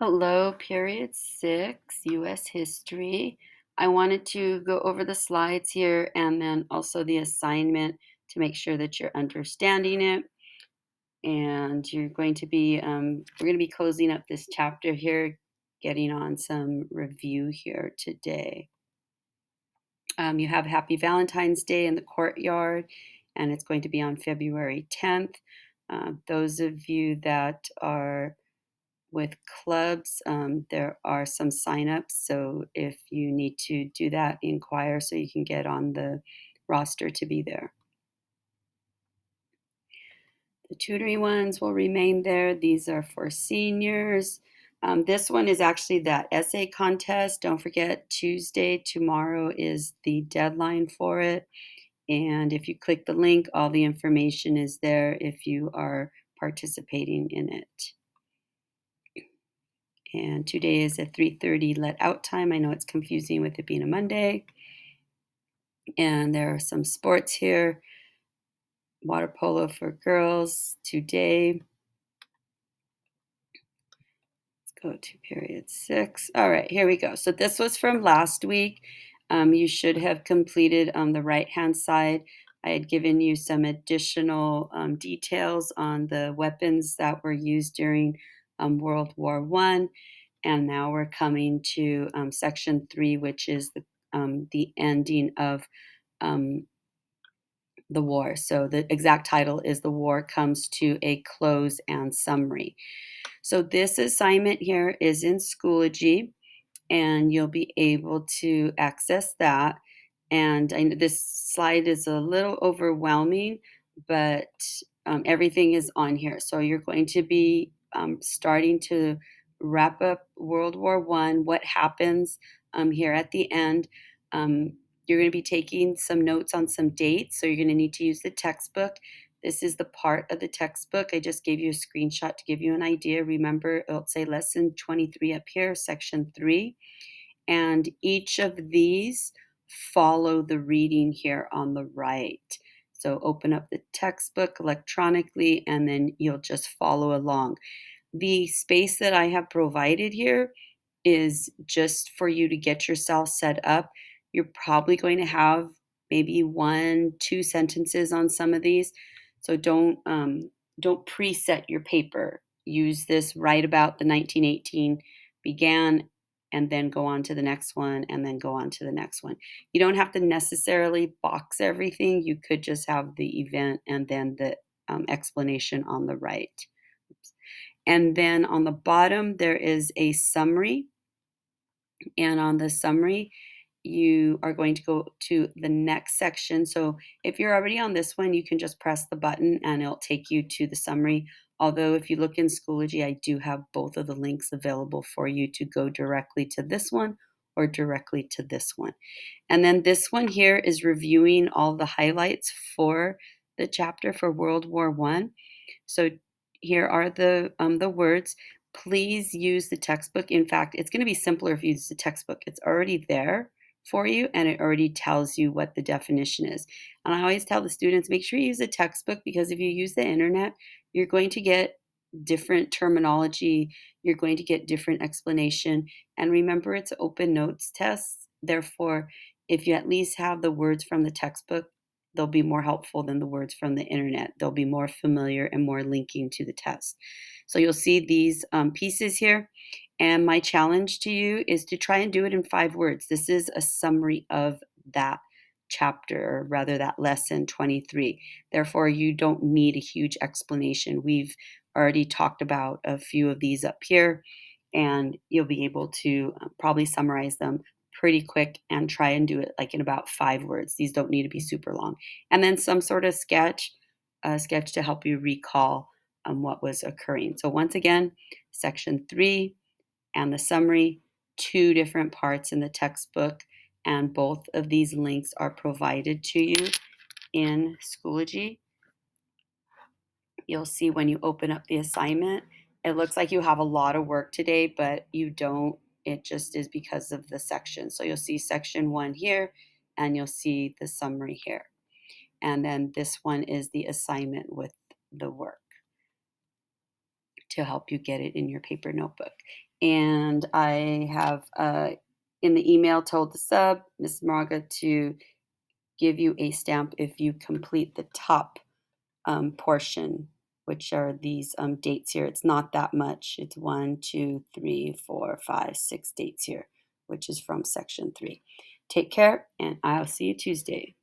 Hello, period 6, U.S. history. I wanted to go over the slides here and then also the assignment to make sure that you're understanding it. And we're going to be closing up this chapter here, getting on some review here today. You have Happy Valentine's Day in the courtyard, and it's going to be on February 10th. Those of you that are with clubs, there are some signups. So if you need to do that, inquire so you can get on the roster to be there. The tutoring ones will remain there. These are for seniors. This one is actually that essay contest. Don't forget, Tuesday, tomorrow is the deadline for it. And if you click the link, all the information is there if you are participating in it. And today is at 3:30 let out time. I know it's confusing with it being a Monday. And there are some sports here. Water polo for girls today. Let's go to period 6. All right, here we go. So this was from last week. You should have completed on the right-hand side. I had given you some additional details on the weapons that were used during World War I. And now we're coming to section 3, which is the ending of the war. So the exact title is The War Comes to a Close and Summary. So this assignment here is in Schoology, and you'll be able to access that. And I know this slide is a little overwhelming, but everything is on here. So you're going to be starting to wrap up World War I, what happens here at the end. You're going to be taking some notes on some dates, so you're going to need to use the textbook. This is the part of the textbook. I just gave you a screenshot to give you an idea. Remember, it'll say lesson 23 up here, section 3. And each of these follow the reading here on the right. So open up the textbook electronically, and then you'll just follow along. The space that I have provided here is just for you to get yourself set up. You're probably going to have maybe 1, 2 sentences on some of these. So don't preset your paper. Use this right about the 1918 began, and then go on to the next one, and then go on to the next one. You don't have to necessarily box everything. You could just have the event and then the explanation on the right. And then on the bottom, there is a summary. And on the summary, you are going to go to the next section. So if you're already on this one, you can just press the button and it'll take you to the summary. Although if you look in Schoology, I do have both of the links available for you to go directly to this one or directly to this one. And then this one here is reviewing all the highlights for the chapter for World War I. So here are the words. Please use the textbook. In fact, it's going to be simpler if you use the textbook. It's already there for you, and it already tells you what the definition is. And I always tell the students, make sure you use a textbook, because if you use the internet, you're going to get different terminology, you're going to get different explanation. And remember, it's open notes tests. Therefore, if you at least have the words from the textbook, they'll be more helpful than the words from the internet. They'll be more familiar and more linking to the test. So you'll see these pieces here. And my challenge to you is to try and do it in 5 words. This is a summary of that chapter, or rather that lesson 23. Therefore, you don't need a huge explanation. We've already talked about a few of these up here, and you'll be able to probably summarize them pretty quick and try and do it like in about 5 words. These don't need to be super long. And then some sort of sketch, a sketch to help you recall what was occurring. So once again, section 3 and the summary, 2 different parts in the textbook, and both of these links are provided to you in Schoology. You'll see when you open up the assignment, it looks like you have a lot of work today, but you don't. It just is because of the section. So you'll see section 1 here, and you'll see the summary here. And then this one is the assignment with the work to help you get it in your paper notebook. And I have in the email told the sub, Ms. Moraga, to give you a stamp if you complete the top portion, which are these dates here. It's not that much. It's 1, 2, 3, 4, 5, 6 dates here, which is from section 3. Take care, and I'll see you Tuesday.